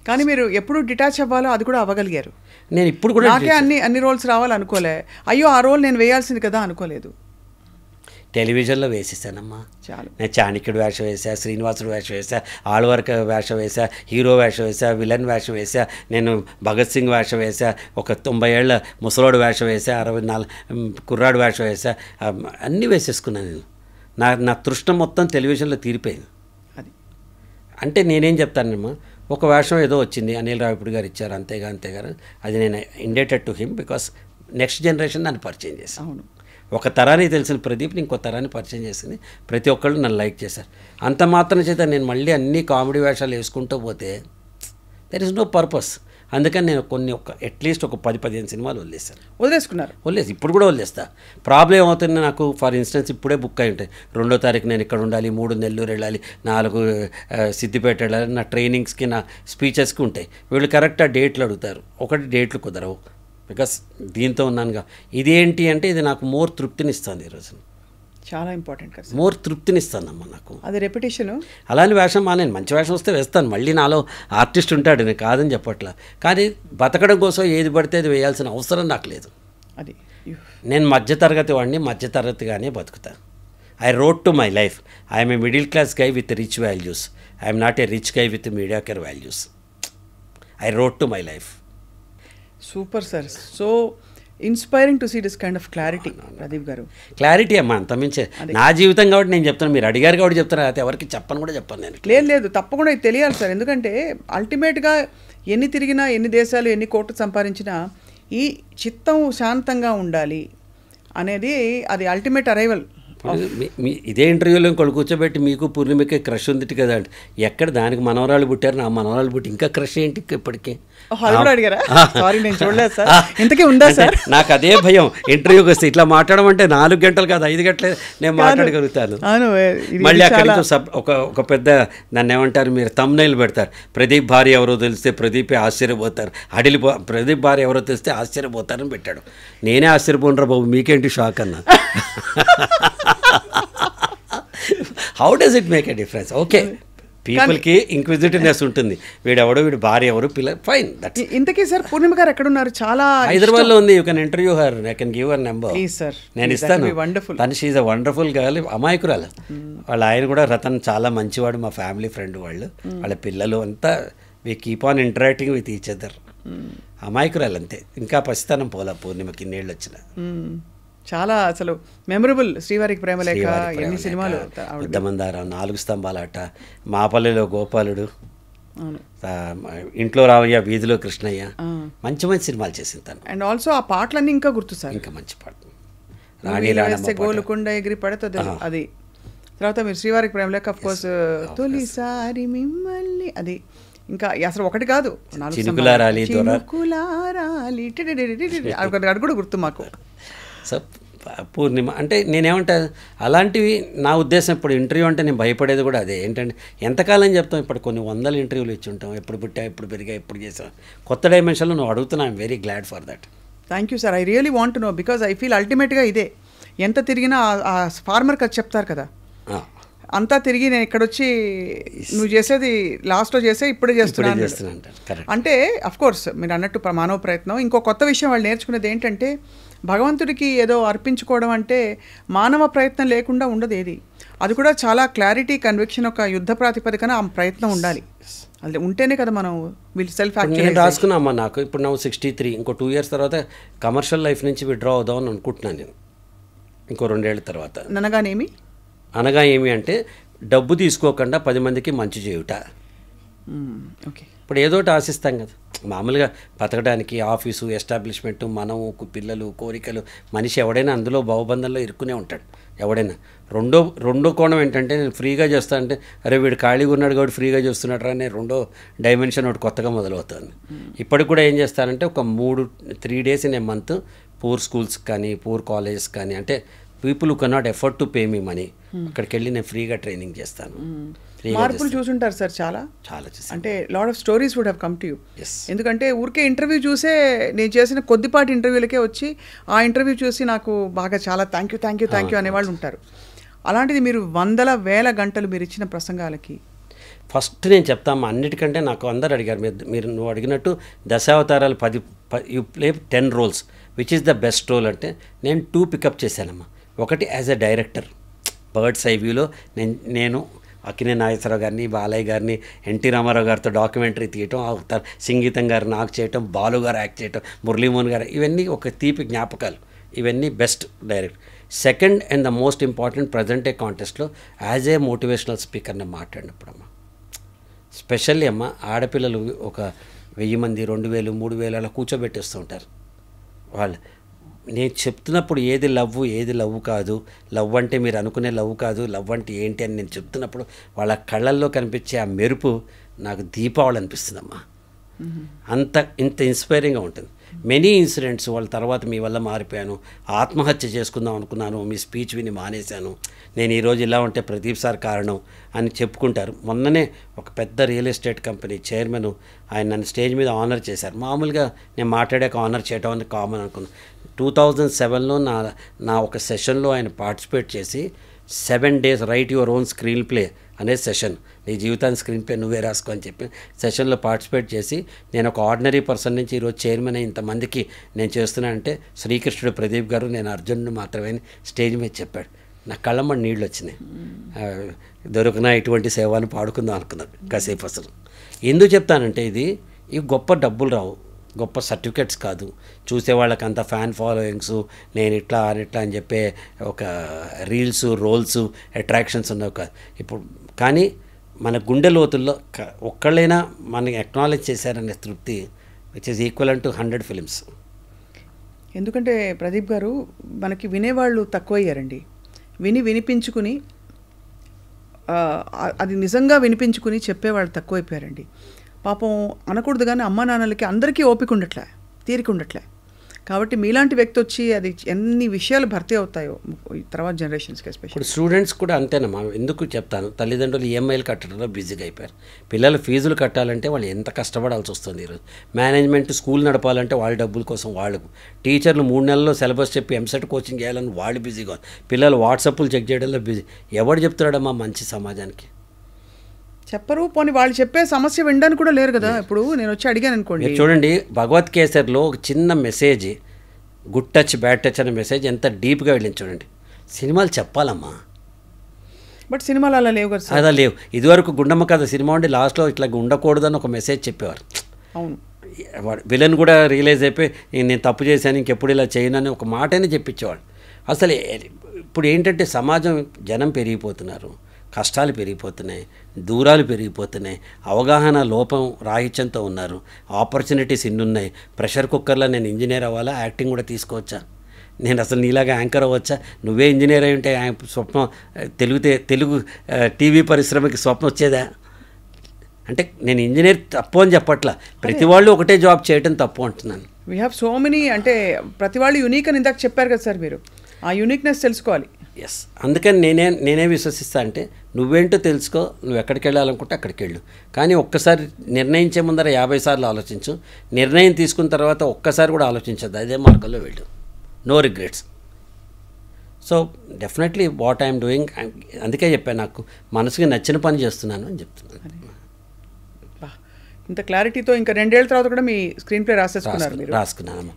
కానీ మీరు ఎప్పుడు డిటాచ్ అవ్వాలో అది కూడా అవ్వగలిగారు. నేను ఇప్పుడు కూడా నాకే అన్ని రోల్స్ రావాలనుకోలే, అయ్యో ఆ రోల్ నేను వేయాల్సింది కదా అనుకోలేదు. టెలివిజన్లో వేసేసానమ్మా. చాలు. నేను చాణక్యుడు వేషం వేసా, శ్రీనివాసుడు వేషం వేసా, ఆళ్వార్క వేషం వేసా, హీరో వేషం వేసా, విలన్ వేషం వేసా, నేను భగత్ సింగ్ వేషం వేసా, ఒక 90 ఏళ్ల ముసలోడు వేషం వేసా, 64 కుర్రాడు వేషం వేసా, అన్నీ వేసేసుకున్నాను నేను. నా తృష్ణ మొత్తం టెలివిజన్లో తీరిపోయింది. అది అంటే నేనేం చెప్తానమ్మా, ఒక వేషం ఏదో వచ్చింది, అనిల్ రావిపూడి గారు ఇచ్చారు, అంతేగారు, అది నేను indebted to him because next generation నన్ను పరిచయం చేశాను. అవును. ఒక తరానికి తెలిసిన ప్రదీప్ని ఇంకో తరాన్ని పరిచయం చేసింది. ప్రతి ఒక్కళ్ళు నన్ను లైక్ చేశారు. అంత మాత్రం చేత నేను మళ్ళీ అన్ని కామెడీ వేషాలు వేసుకుంటూ పోతే దెర్ ఇస్ నో పర్పస్. అందుకని నేను అట్లీస్ట్ ఒక 10-15 సినిమాలు వదిలేసుకున్నారు. ఇప్పుడు కూడా వదిలేస్తా. ప్రాబ్లం ఏమవుతుంది నాకు, ఫర్ ఇన్స్టెన్స్ ఇప్పుడే బుక్ అయి ఉంటాయి. 2వ తారీఖు నేను ఇక్కడ ఉండాలి, 3 నెల్లూరు వెళ్ళాలి, 4 సిద్దిపేట వెళ్ళాలి, నా ట్రైనింగ్స్కి నా స్పీచెస్కి ఉంటాయి. వీళ్ళు కరెక్ట్గా డేట్లు అడుగుతారు, ఒకటి డేట్లు కుదరవు బికాస్ దీంతో ఉన్నానుగా. ఇదేంటి అంటే ఇది నాకు మోర్ తృప్తినిస్తుంది. ఈరోజు చాలా ఇంపార్టెంట్ కదా, మోర్ తృప్తినిస్తుందమ్మా నాకు. అది రెపిటేషన్. అలాంటి వేషం నేను మంచి వేషం వస్తే వేస్తాను, మళ్ళీ నాలో ఆర్టిస్ట్ ఉంటాడు, నేను కాదని చెప్పట్లా. కానీ బతకడం కోసం ఏది పడితే అది వేయాల్సిన అవసరం నాకు లేదు. అది నేను మధ్యతరగతి వాడిని, మధ్యతరగతిగానే బతుకుతాను. I road to my life. I'm a middle class guy with rich values. I'm not a rich guy with mediocre values. I road to my life. Super sir. So inspiring to see this kind of clarity Pradeep గారు. Clarity అమ్మా, అంతమించే నా జీవితం కాబట్టి నేను చెప్తాను. మీరు అడిగారు కాబట్టి చెప్తాను, అయితే ఎవరికి చెప్పను కూడా చెప్పాను నేను. లేదు తప్పకుండా ఇది తెలియాలి సార్. ఎందుకంటే అల్టిమేట్గా ఎన్ని తిరిగినా, ఎన్ని దేశాలు, ఎన్ని కోట్లు సంపాదించినా ఈ చిత్తం శాంతంగా ఉండాలి అనేది అది అల్టిమేట్ అరైవల్. ఇదే ఇంటర్వ్యూలో ఇంకోళ్ళు కూర్చోబెట్టి మీకు పూర్ణిమకి క్రష్ ఉంది కదా అంటే, ఎక్కడ దానికి మనవరాలు పుట్టారు, నా మనవరాలు పుట్టి ఇంకా క్రష్ ఏంటి ఇప్పటికీ ఇంతకీ ఉందా సార్? నాకు అదే భయం. ఇంటర్వ్యూకి వస్తే ఇట్లా మాట్లాడమంటే 4 గంటలు కాదు 5 గంటలే నేను మాట్లాడగలుగుతాను. మళ్ళీ అక్కడి నుంచి ఒక పెద్ద నన్ను ఏమంటారు, మీరు థంబ్నెయిల్ పెడతారు, ప్రదీప్ భార్య ఎవరో తెలిస్తే ప్రదీపే ఆశ్చర్యపోతారు, ప్రదీప్ భార్య ఎవరో తెలిస్తే ఆశ్చర్యపోతారని పెట్టాడు. నేనే ఆశ్చర్యపోనరా బాబు, మీకేంటి షాక్ అన్నా. How does it make a difference? Okay, పీపుల్కి ఇంక్విజిటివ్నెస్ ఉంటుంది, వీడి భార్య ఎవరు, పిల్ల, ఫైన్. ఇంతకీ సార్ పూర్ణిమ గారు ఎక్కడున్నారు? చాలా హైదరాబాద్లో ఉంది. You can interview her, I can give her number. నేను ఇస్తాను. తను she is a wonderful girl, అమాయకురాలు. వాళ్ళ ఆయన కూడా రతన్ చాలా మంచివాడు, మా ఫ్యామిలీ ఫ్రెండ్ వాళ్ళు, వాళ్ళ పిల్లలు అంతా. We keep on interacting with each other. అమాయకురాలు అంతే, ఇంకా పసితనం పోలా పూర్ణిమకి ఇన్నేళ్ళు వచ్చిన. చాలా అసలు మెమరబుల్. శ్రీవారికి ప్రేమలేఖ, ఎన్ని సినిమాలు, ఉద్దమందారం, 4 స్తంభాలాట, మాపల్లిలో గోపాలుడు, ఇంట్లో రావయ్య, వీధిలో కృష్ణయ్య, మంచి మంచి సినిమాలు చేసింది తను. అండ్ ఆల్సో ఆ పాటలన్నీ ఇంకా గుర్తు సార్, ఇంకా మంచి పాట. గోలుకొండ ఎగిరి పడుతుంది అది. తర్వాత మీరు శ్రీవారికి ప్రేమలేఖ, ఆఫ్ కోర్స్ తొలిసారి మిమ్మల్ని, అది ఇంకా అసలు ఒకటి కాదు, చినుకులారాలి, అది కూడా గుర్తు మాకు. సో పూర్ణిమ అంటే నేనేమంటా, అలాంటివి నా ఉద్దేశం. ఇప్పుడు ఇంటర్వ్యూ అంటే నేను భయపడేది కూడా అదే. ఏంటంటే ఎంతకాలం చెప్తాం, ఇప్పుడు కొన్ని 100 ఇంటర్వ్యూలు ఇచ్చి ఉంటాం, ఎప్పుడు పుట్టా, ఎప్పుడు పెరిగా, ఎప్పుడు చేసాం, కొత్త డైమెన్షన్లో నువ్వు అడుగుతున్నా. I'm very glad for that. Thank you sir. I really want to know, because I feel అల్టిమేట్గా ఇదే. ఎంత తిరిగినా ఆ ఫార్మర్కి అది చెప్తారు కదా, అంతా తిరిగి నేను ఇక్కడ వచ్చి నువ్వు చేసేది లాస్ట్లో చేసే ఇప్పుడే చేస్తున్నాను అంటే, అఫ్కోర్స్ మీరు అన్నట్టు మానవ ప్రయత్నం. ఇంకో కొత్త విషయం వాళ్ళు నేర్చుకునేది ఏంటంటే, భగవంతుడికి ఏదో అర్పించుకోవడం అంటే మానవ ప్రయత్నం లేకుండా ఉండదు ఏది. అది కూడా చాలా క్లారిటీ, కన్విక్షన్, ఒక యుద్ధ ప్రాతిపదికన ఆ ప్రయత్నం ఉండాలి. అది ఉంటేనే కదా మనం వీళ్ళు సెల్ఫ్ యాక్చువల్ రాసుకున్నామా. నాకు ఇప్పుడు నా 63, ఇంకో 2 years తర్వాత కమర్షియల్ లైఫ్ నుంచి విత్డ్రా అవుదామని అనుకుంటున్నాను నేను, ఇంకో 2 ఏళ్ల తర్వాత. అనగా ఏమి అంటే, డబ్బు తీసుకోకుండా 10 మందికి మంచి చేయుట. ఓకే, ఇప్పుడు ఏదోటి ఆశిస్తాం కదా మామూలుగా బతకడానికి, ఆఫీసు, ఎస్టాబ్లిష్మెంటు, మనము, పిల్లలు, కోరికలు. మనిషి ఎవడైనా అందులో భావబంధంలో ఇరుక్కునే ఉంటాడు ఎవడైనా. రెండో కోణం ఏంటంటే, నేను ఫ్రీగా చేస్తా అంటే, అరే వీడు ఖాళీగా ఉన్నాడు కాబట్టి ఫ్రీగా చేస్తున్నాడు అనే రెండో డైమెన్షన్ ఒకటి కొత్తగా మొదలవుతుంది. ఇప్పటికి కూడా ఏం చేస్తానంటే, ఒక 3 days in a month poor schools కానీ, పూర్ కాలేజెస్ కానీ, అంటే people who cannot afford to pay me money, అక్కడికి వెళ్ళి నేను ఫ్రీగా ట్రైనింగ్ చేస్తాను. మార్పులు చూసుంటారు సార్ చాలా అంటే lot of stories would have come to you. ఎందుకంటే ఊరికే ఇంటర్వ్యూ చూసే, నేను చేసిన కొద్దిపాటి ఇంటర్వ్యూలకే వచ్చి ఆ ఇంటర్వ్యూ చూసి నాకు బాగా చాలా థ్యాంక్ యూ అనేవాళ్ళు ఉంటారు. అలాంటిది మీరు 100,000 గంటలు మీరు ఇచ్చిన ప్రసంగాలకి ఫస్ట్ నేను చెప్తామా, అన్నిటికంటే నాకు అందరు అడిగారు, మీరు నువ్వు అడిగినట్టు దశావతారాలు 10 you play 10 roles, which is the best role అంటే నేను 2 పికప్ చేశానమ్మా. ఒకటి as a director, birds eye వ్యూలో నేను అక్కినేని నాగేశ్వరరావు గారిని, బాలయ్య గారిని, ఎన్టీ రామారావు గారితో డాక్యుమెంటరీ తీయటం, సంగీతం గారు నాకు చేయటం, బాలు గారు యాక్ట్ చేయటం, మురళీమోహన్ గారు, ఇవన్నీ ఒక తీపి జ్ఞాపకాలు, ఇవన్నీ best direct. Second and the most important present day కాంటెస్ట్లో యాజ్ ఏ మోటివేషనల్ స్పీకర్ని మాట్లాడినప్పుడు అమ్మ, స్పెషల్లీ అమ్మ, ఆడపిల్లలు ఒక 1000 మంది 2000 3000 అలా కూర్చోబెట్టేస్తూ ఉంటారు. వాళ్ళు నేను చెప్తున్నప్పుడు ఏది లవ్ కాదు, లవ్ అంటే మీరు అనుకునే లవ్ కాదు, లవ్ అంటే ఏంటి అని నేను చెప్తున్నప్పుడు వాళ్ళ కళ్ళల్లో కనిపించే ఆ మెరుపు నాకు దీపావళి అనిపిస్తుందమ్మా. ఇంత ఇన్స్పైరింగ్గా ఉంటుంది. మెనీ ఇన్సిడెంట్స్, వాళ్ళ తర్వాత మీ వల్ల మారిపోయాను, ఆత్మహత్య చేసుకుందాం అనుకున్నాను, మీ స్పీచ్ విని మానేశాను, నేను ఈరోజు ఇలా ఉంటే ప్రదీప్ సార్ కారణం అని చెప్పుకుంటారు. మొన్ననే ఒక పెద్ద రియల్ ఎస్టేట్ కంపెనీ చైర్మన్ ఆయన నన్ను స్టేజ్ మీద ఆనర్ చేశారు. మామూలుగా నేను మాట్లాడాక ఆనర్ చేయడం అని కామన్ అనుకున్నాను. 2007లో నా ఒక సెషన్లో ఆయన పార్టిసిపేట్ చేసి 7 days right your own screen play అనే సెషన్, నీ జీవితాన్ని స్క్రీన్ ప్లే నువ్వే రాసుకో అని చెప్పి సెషన్లో పార్టిసిపేట్ చేసి, నేను ఒక ఆర్డినరీ పర్సన్ నుంచి ఈరోజు చైర్మన్ అయ్యి ఇంతమందికి నేను చేస్తున్నానంటే శ్రీకృష్ణుడు ప్రదీప్ గారు నేను అర్జునుడు మాత్రమే స్టేజ్ మీద చెప్పాడు. నా కళ్ళమ్మ నీళ్ళు వచ్చినాయి. దొరికినా ఇటువంటి సేవని పాడుకుందాం అనుకున్నాను కాసేపు. అసలు ఎందుకు చెప్తానంటే ఇది గొప్ప డబ్బులు రావు, గొప్ప సర్టిఫికెట్స్ కాదు, చూసేవాళ్ళకి అంత ఫ్యాన్ ఫాలోయింగ్స్, నేను ఇట్లా అని చెప్పే ఒక రీల్స్ రోల్స్ అట్రాక్షన్స్ ఉన్నవి కాదు ఇప్పుడు. కానీ మన గుండె లోతుల్లో ఒక్కళ్ళైనా మనకి అక్నాలెడ్జ్ చేశారనే తృప్తి which is equal to 100 films. ఎందుకంటే ప్రదీప్ గారు మనకి వినేవాళ్ళు తక్కువయ్యారండి. వినిపించుకుని అది నిజంగా వినిపించుకుని చెప్పేవాళ్ళు తక్కువైపోయారండి. పాపం అనకూడదు కానీ అమ్మా నాన్నలకి అందరికీ ఓపిక ఉండట్లే, తీరిక ఉండట్లే. కాబట్టి మీలాంటి వ్యక్తి వచ్చి అది ఎన్ని విషయాలు భర్తీ అవుతాయో తర్వాత జనరేషన్స్కి ఎస్పెషల్లీ. ఇప్పుడు స్టూడెంట్స్ కూడా అంతేనమ్మా. ఎందుకు చెప్తాను, తల్లిదండ్రులు ఈఎంఐలు కట్టడంలో బిజీగా అయిపోయారు. పిల్లలు ఫీజులు కట్టాలంటే వాళ్ళు ఎంత కష్టపడాల్సి వస్తుంది ఈరోజు. మేనేజ్మెంట్ స్కూల్ నడపాలంటే వాళ్ళ డబ్బుల కోసం వాళ్ళు, టీచర్లు 3 నెలల్లో సిలబస్ చెప్పి ఎంసెట్ కోచింగ్ చేయాలని వాళ్ళు బిజీగా, పిల్లలు వాట్సాప్లు చెక్ చేయడంలో బిజీ. ఎవడు చెప్తున్నాడమ్మా మంచి సమాజానికి? చెప్పరు. పోనీ వాళ్ళు చెప్పే సమస్య వినడానికి కూడా లేరు కదా. ఇప్పుడు నేను వచ్చి అడిగాను అనుకోండి, చూడండి భగవత్ కేసర్లో ఒక చిన్న message, good touch bad touch అనే మెసేజ్ ఎంత డీప్గా వెళ్ళింది చూడండి. సినిమాలు చెప్పాలమ్మా, బట్ సినిమాలు అలా లేవు కదా. అలా లేవు. ఇదివరకు గుండమ్మ కథ సినిమా ఉండి లాస్ట్లో ఇట్లా ఉండకూడదని ఒక మెసేజ్ చెప్పేవారు. అవును, విలన్ కూడా రియలైజ్ అయిపోయి నేను తప్పు చేశాను ఇంకెప్పుడు ఇలా చేయను అని ఒక మాటనే చెప్పించేవాడు. అసలు ఇప్పుడు ఏంటంటే సమాజం జనం పెరిగిపోతున్నారు, కష్టాలు పెరిగిపోతున్నాయి, దూరాలు పెరిగిపోతున్నాయి, అవగాహన లోపం రాహిత్యంతో ఉన్నారు, ఆపర్చునిటీస్ ఇన్ని ఉన్నాయి. ప్రెషర్ కుక్కర్లో నేను ఇంజనీర్ అవ్వాలా, యాక్టింగ్ కూడా తీసుకోవచ్చా, నేను అసలు నీలాగా యాంకర్ అవ్వచ్చా, నువ్వే ఇంజనీర్ అయి ఉంటే స్వప్నం తెలుగు టీవీ పరిశ్రమకి స్వప్నం వచ్చేదా అంటే నేను ఇంజనీర్ తప్పు అని చెప్పట్లా, ప్రతి వాళ్ళు ఒకటే జాబ్ చేయటం తప్పు అంటున్నాను. వీ హ్యావ్ సో మెనీ, అంటే ప్రతి వాళ్ళు యూనిక్ అని ఇందాక చెప్పారు కదా సార్, మీరు ఆ యూనిక్నెస్ తెలుసుకోవాలి. ఎస్, అందుకని నేనే విశ్వసిస్తా అంటే నువ్వేంటో తెలుసుకో, నువ్వు ఎక్కడికి వెళ్ళాలనుకుంటే అక్కడికి వెళ్ళు. కానీ ఒక్కసారి నిర్ణయించే ముందర 50 సార్లు ఆలోచించు, నిర్ణయం తీసుకున్న తర్వాత ఒక్కసారి కూడా ఆలోచించద్దు, అదే మార్గంలో వెళ్ళు, no regrets. So definitely what I'm doing, అందుకే చెప్పాను నాకు మనసుకి నచ్చిన పని చేస్తున్నాను అని చెప్తున్నాను. ఇంత క్లారిటీతో ఇంకా 2 ఏళ్ల తర్వాత కూడా మీ స్క్రీన్ ప్లే రాసేసుకున్నారు మీరు? రాసుకున్నాను.